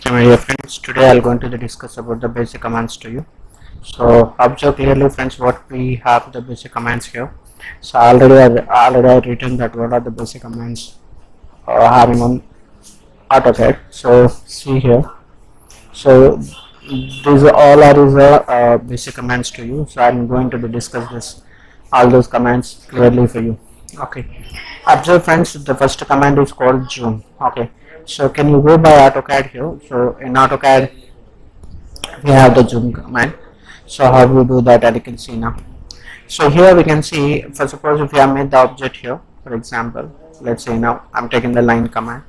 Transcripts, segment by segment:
So my dear friends, today I'll going to discuss about the basic commands to you. So observe clearly friends what we have the basic commands here. So already I written that what are the basic commands having on AutoCAD. So see here. So these all are is basic commands to you. So I'm going to discuss this all those commands clearly for you. Okay. Observe friends, the first command is called zoom. Okay. So can you go by AutoCAD here? So in AutoCAD we have the zoom command. So how we do that, as you can see now. So here we can see, for suppose if we have made the object here, for example, let's say now I'm taking the line command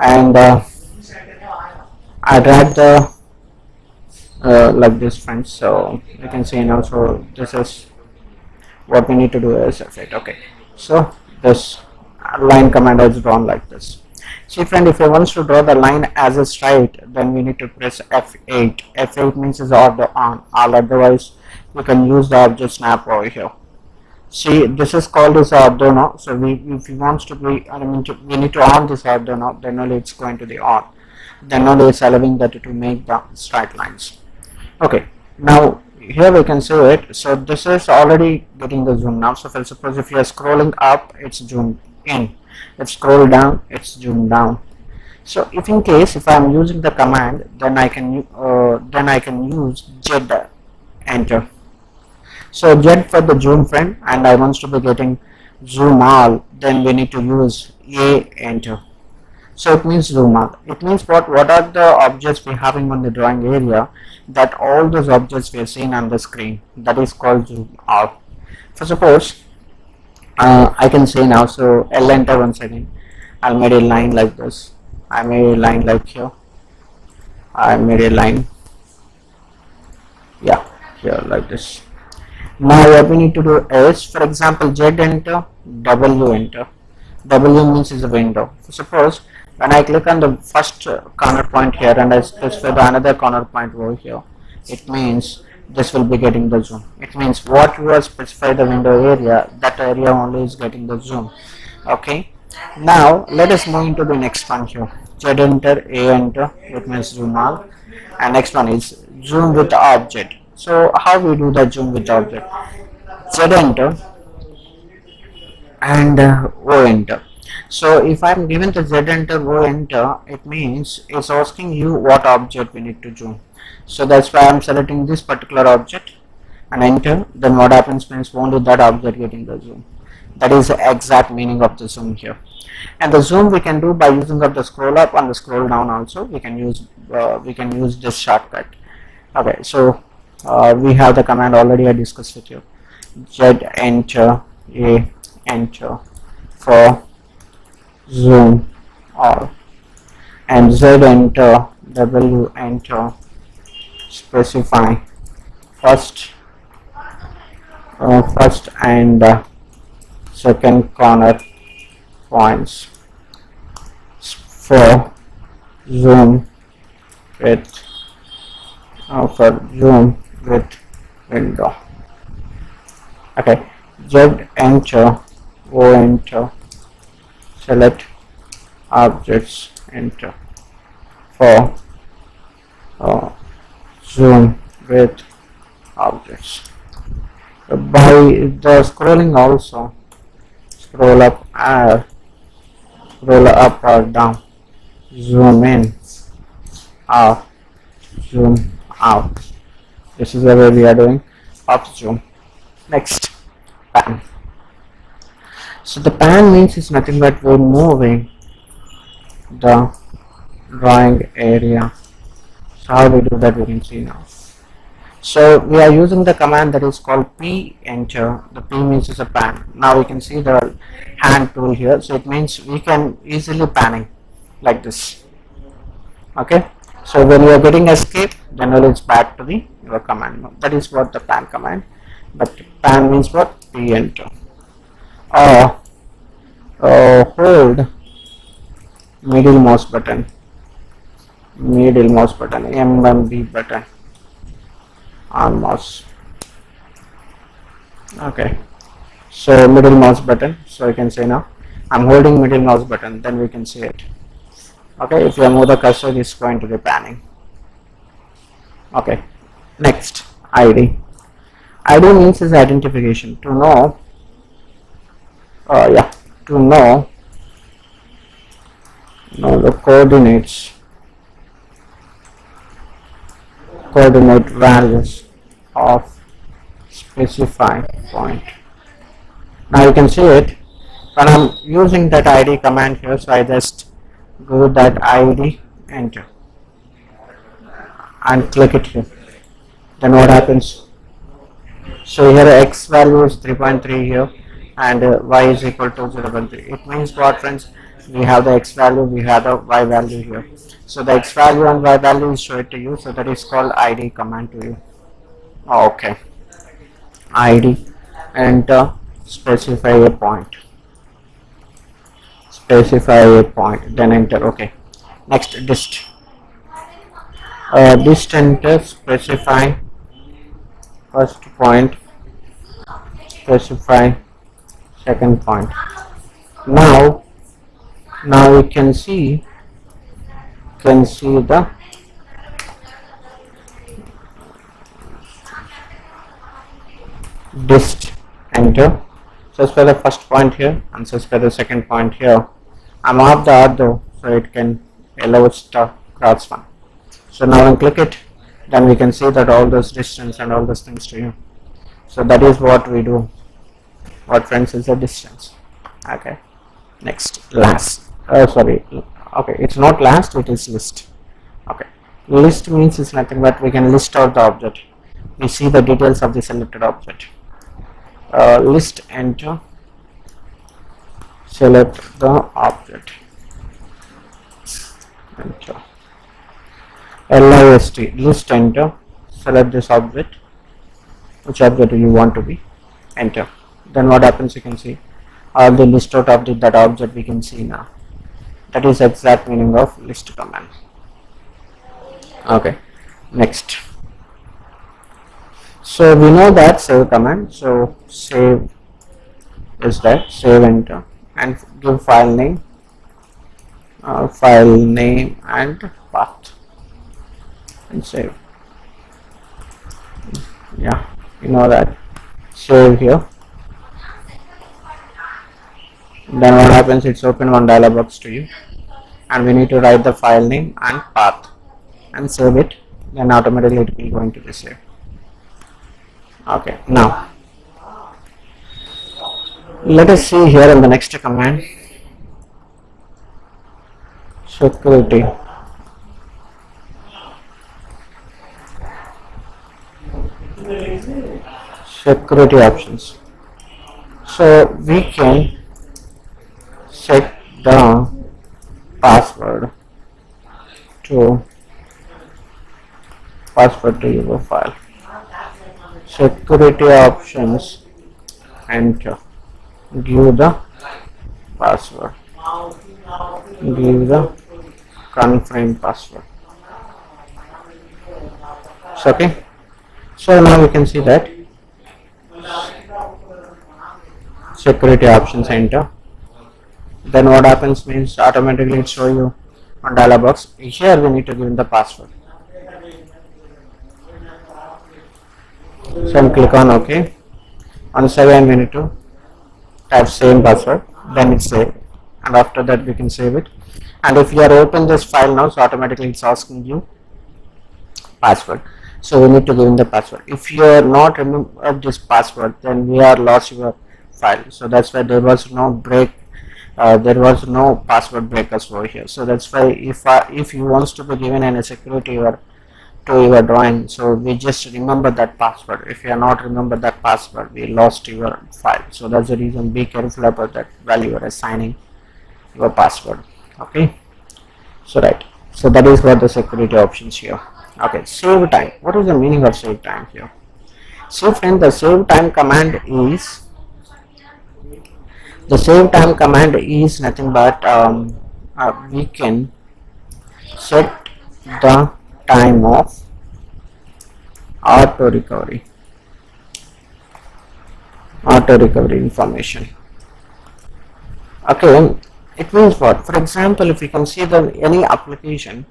and I drag the like this friends. So you can see now. So this is what we need to do is effect. Okay. So this line command is drawn like this. See friend, if you want to draw the line as a straight, then we need to press F8. F8 means is order on, or otherwise we can use the object snap over here. See, this is called as Arduino. So if we wants to be, we need to on this Arduino, then only it's going to be on. Then only it's allowing that to make the straight lines. Okay, now here we can see it. So this is already getting the zoom now. So for suppose if you are scrolling up, it's zoomed in. If scroll down, it's zoomed down. So if in case if I am using the command, then I can use Z enter. So Z for the zoom friend, and I want to be getting zoom all, then we need to use A enter. So it means zoom out. It means what are the objects we're having on the drawing area, that all those objects we are seeing on the screen, that is called zoom out. For suppose I can say now, so L enter once again. I'll made a line like this. I made a line like here. I made a line, yeah, here like this. Now what we need to do is, for example, Z enter, W enter. W means is a window. So suppose when I click on the first corner point here and I specify the another corner point over here, it means this will be getting the zoom. It means what you have specified the window area, that area only is getting the zoom. Okay. Now let us move into the next one here. Z enter, A enter, it means zoom out, and next one is zoom with object. So how we do the zoom with object? Z enter and O enter. So if I'm given the Z enter, O enter, it means it's asking you what object we need to zoom. So that's why I'm selecting this particular object and enter. Then what happens means only that object getting the zoom. That is the exact meaning of the zoom here. And the zoom we can do by using of the scroll up and the scroll down also. We can use this shortcut. Okay, so we have the command already I discussed with you. Z enter, A enter for zoom all, and Z enter, W enter, specify first and second corner points for zoom with window. Okay, Z enter, O enter, select objects enter for zoom with objects. By the scrolling also, scroll up or down, zoom in or zoom out. This is the way we are doing up zoom. Next, pan. So the pan means it's nothing but we're moving the drawing area. So how we do that we can see now. So we are using the command that is called P enter. The P means is a pan. Now we can see the hand tool here. So it means we can easily panning like this. Okay. So when you are getting escape, then it's back to the your command. That is what the pan command. But pan means what? P enter. Hold middle mouse button, MMB button on mouse. Okay, so middle mouse button. So you can say now I'm holding middle mouse button, then we can see it. Okay, if you move the cursor, it's going to be panning. Okay, next, ID. ID means is identification, to know, yeah, to know the coordinate values of specified point. Now you can see it when I'm using that ID command here, so I just go that ID, enter, and click it here. Then what happens? So here x value is 3.3 here, and y is equal to 0.3. It means what, friends? We have the x value, we have the y value here. So the x value and y value is shown to you, so that is called ID command to you. Okay, ID, enter, specify a point, then enter. Okay, next, dist. Dist, enter, specify first point, specify second point. Now you can see the dist, enter, specify the first point here and specify the second point here. I'm off the ortho, so it can allow us the cross one. So now when click it, then we can see that all those distance and all those things to you. So that is what we do. What, friends, is the distance. Okay, next, last. Sorry, okay, it's not last, it is list. Okay, list means it's nothing but we can list out the object. We see the details of the selected object. List, enter, select the object, enter. LIST, list, enter, select this object, which object do you want to be, enter. Then what happens? You can see all the list out of that object we can see now. That is exact meaning of list command. Okay, next. So we know that save command. So save is that, save, enter, and give file name and path, and save. Yeah, you know that. Save here. Then what happens? It's open one dialog box to you, and we need to write the file name and path and save it. Then automatically it will going to be saved. Okay, now let us see here in the next command, security. Security options. So we can set the password to your file. Security options, enter, give the password, give the confirm password. So, okay, so now we can see that security options, enter. Then what happens means automatically it show you on dialog box. Here we need to give in the password. So click on OK. On 7 we need to type same password, then it's saved, and after that we can save it. And if you are open this file now, so automatically it's asking you password. So we need to give in the password. If you are not remember this password, then we are lost your file. So that's why there was no break. There was no password breakers over here. So that's why if you wants to be given any security or to your drawing, so we just remember that password. If you are not remember that password, we lost your file. So that's the reason, be careful about that while you are assigning your password. Okay, so right, so that is what the security options here. Okay, save time. What is the meaning of save time here? So friend, the save time command is nothing but we can set the time of auto recovery information. Okay, It means what? For example, if you can see the any application,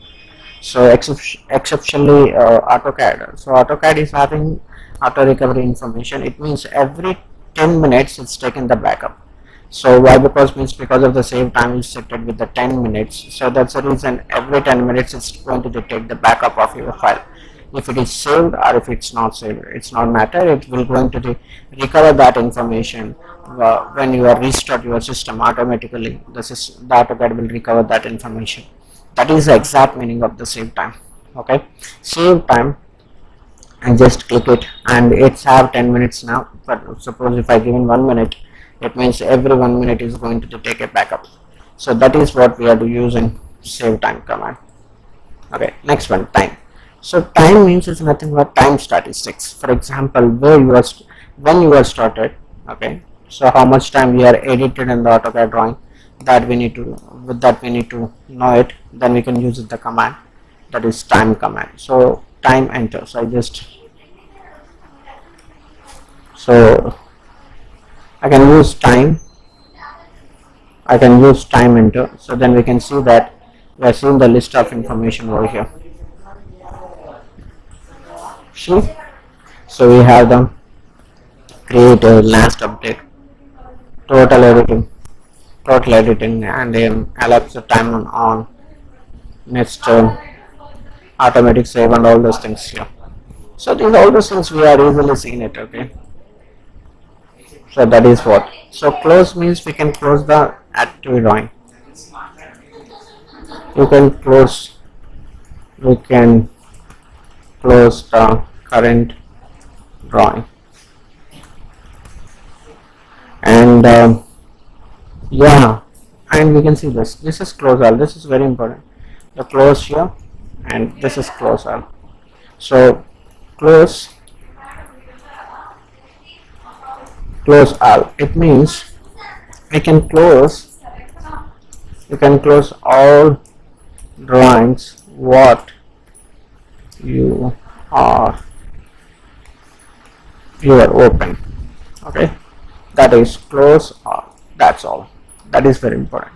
so exceptionally AutoCAD. So AutoCAD is having auto recovery information. It means every 10 minutes it's taken the backup. So why? Because of the save time is set with the 10 minutes. So that's the reason every 10 minutes it's going to take the backup of your file. If it is saved or if it's not saved, it's not matter. It will going to recover that information when you are restart your system automatically. The AutoCAD will recover that information. That is the exact meaning of the save time. Okay, save time, and just click it, and it's have 10 minutes now. But suppose if I give in 1 minute, it means every 1 minute is going to take a backup. So that is what we are using save time command. Okay, next one, time. So time means it's nothing but time statistics. For example, when you are started. Okay, so how much time we are edited in the AutoCAD drawing, that we need to know it. Then we can use the command, that is time command. So time enter. So I can use time. I can use time enter. So then we can see that we are seeing the list of information over here. See, so we have them create a last update, total editing, and then elapsed time on next automatic save and all those things here. So these all those things we are easily seeing it. Okay, so that is what. So close means we can close the active drawing. We can close the current drawing, and yeah, and we can see this is close all. This is very important, the close here, and this is close all. So close all, it means we can close all drawings what you are open. Okay, that is close all. That's all. That is very important.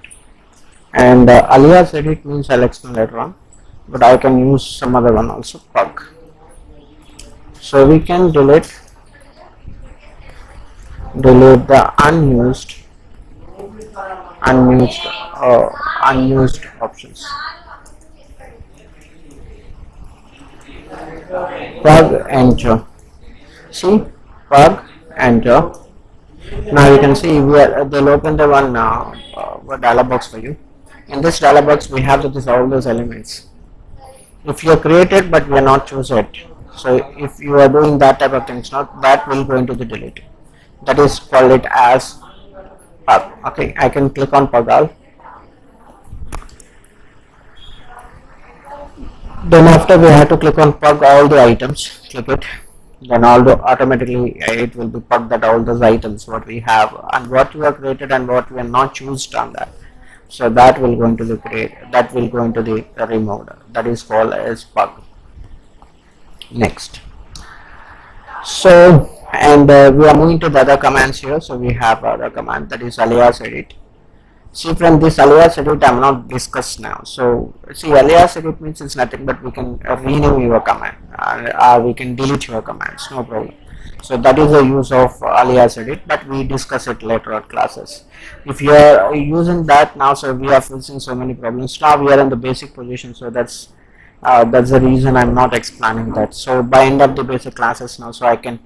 And alias edit means I'll explain later on, but I can use some other one also, pug. So we can delete the unused options. Pug enter. See, pug enter. Now you can see they'll open the one dialog box for you. In this dialog box we have all those elements. If you are created but we are not choose it, so if you are doing that type of things, not that will go into the delete. That is called it as pug. Okay, I can click on pug all. Then after we have to click on pug all the items. Click it. Then automatically it will be pug that all those items what we have and what you have created and what we are not chosen on that. So that will go into the removed. That is called as pug. Next. So and we are moving to the other commands here. So we have other command, that is alias edit. See, from this alias edit I am not discussed now. So see, alias edit means it's nothing but we can rename your command and we can delete your commands, no problem. So that is the use of alias edit, but we discuss it later on classes. If you are using that now, so we are facing so many problems. Now we are in the basic position, so that's the reason I'm not explaining that. So by end of the basic classes now, so I can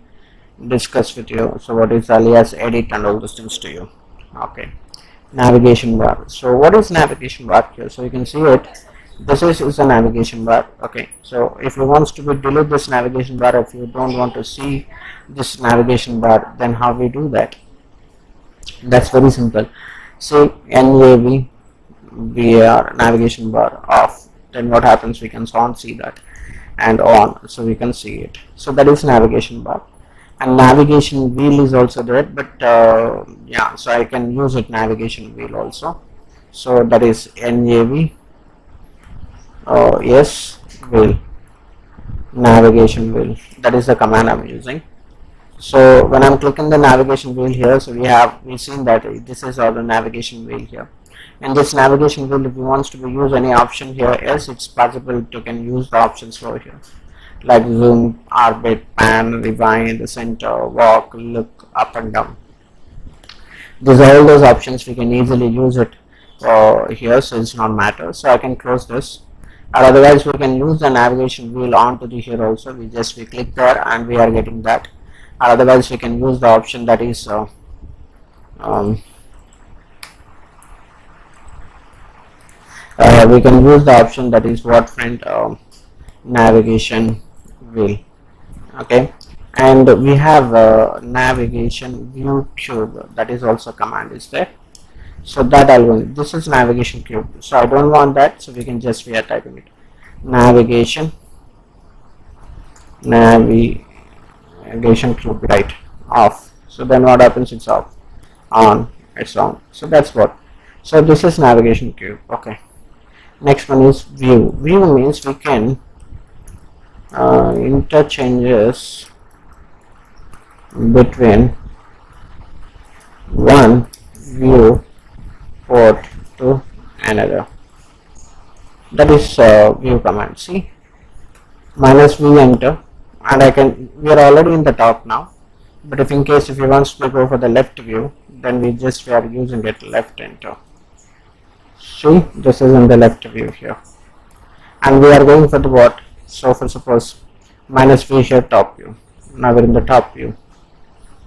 discuss with you. So what is alias edit and all those things to you. Okay, navigation bar. So what is navigation bar here? So you can see it. This is a navigation bar. Okay, so if you want to delete this navigation bar, if you don't want to see this navigation bar, then how we do that? That's very simple. Say nav br navigation bar off, then what happens? We can see that, and on, so we can see it. So that is navigation bar. And navigation wheel is also there, but yeah, so I can use it navigation wheel also. So that is nav yes wheel, navigation wheel. That is the command I'm using. So when I'm clicking the navigation wheel here, so we seen that this is all the navigation wheel here. In this navigation wheel, if you want to use any option here, yes, it's possible to can use the options over here, like zoom, orbit, pan, rewind, center, walk, look, up and down. These are all those options. We can easily use it here, so it's not matter. So I can close this, or otherwise we can use the navigation wheel onto the here also. We click there and we are getting that, or otherwise we can use the option that is we can use the option that is what friend, navigation wheel. Okay, and we have navigation view cube, that is also command is there. So that I'll go. This is navigation cube, so I don't want that, so we can just we are typing it navigation cube, right, off. So then what happens, it's off, on, it's on. So that's what. So this is navigation cube. Okay, next one is view. View means we can interchanges between one view port to another. That is view command. See, minus v, enter, and we are already in the top now, but if in case if you want to go for the left view, then we are using it left, enter. See, this is in the left view here, and we are going for the what? So for suppose minus v here, top view. Now we're in the top view.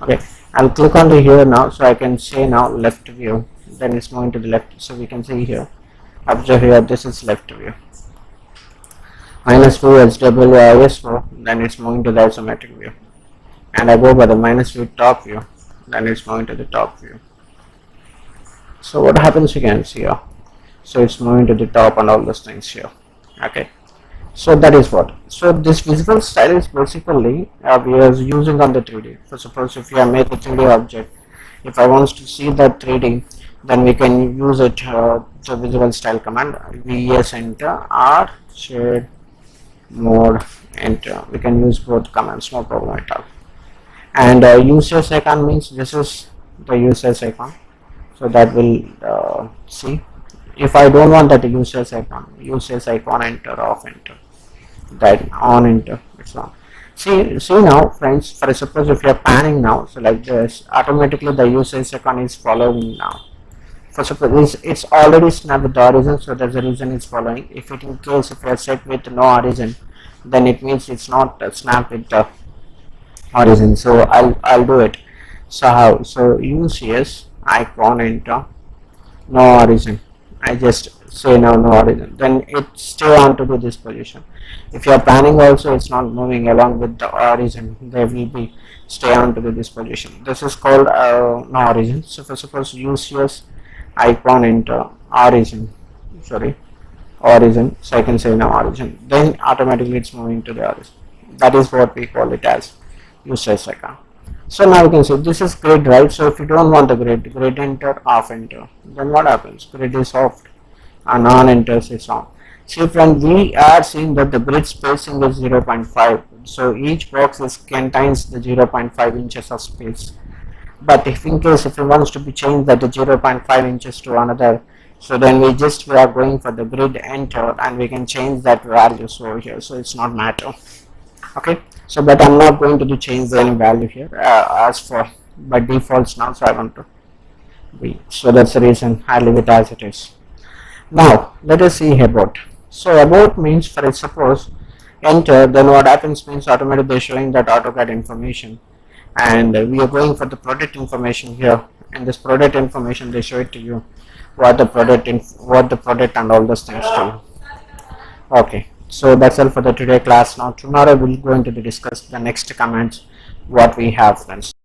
Okay, I'll click on the here now, so I can say now left view, then it's moving to the left. So we can see here, observe here, this is left view. Minus v SWISO, then it's moving to the isometric view, and I go by the minus v top view, then it's moving to the top view. So what happens, you can see here, so it's moving to the top and all those things here. Okay, so that is what. So this visible style is basically we are using on the 3D. For suppose if you have made a 3D object, if I want to see that 3D, then we can use it the visible style command, vs enter, or shade mode enter. We can use both commands, no problem at all. And users icon means this is the users icon, so that will see. If I don't want that users icon enter, off enter, that on enter, it's on. See now friends, for suppose if you are panning now, so like this, automatically the users icon is following now. For suppose it's already snapped with the origin, so that's the reason it's following. If it in case if you are set with no origin, then it means it's not snapped with the origin. So I'll do it. So how? So use icon enter, no origin. I just say now no origin, then it stay on to do this position. If you are panning also, it's not moving along with the origin, they will be stay on to do this position. This is called no origin. So for suppose use icon enter origin, origin, so I can say now origin, then automatically it's moving to the origin. That is what we call it as users icon. So now we can see this is grid, right? So if you don't want the grid enter, off enter, then what happens? Grid is off and on enters is on. See friend, we are seeing that the grid spacing is 0.5, so each box contains the 0.5 inches of space. But if in case if it wants to be changed that the 0.5 inches to another, so then we are going for the grid enter, and we can change that value over here, so it's not matter. Okay, so but I'm not going to change any value here as for by defaults now, so I want to be, so that's the reason I leave it as it is. Now let us see about. So about means, for suppose enter, then what happens means automatically they're showing that AutoCAD information, and we are going for the product information here. In this product information, they show it to you what the product and all those things to you. Okay, so that's all for the today class. Now tomorrow we'll go into the discuss the next commands what we have, friends.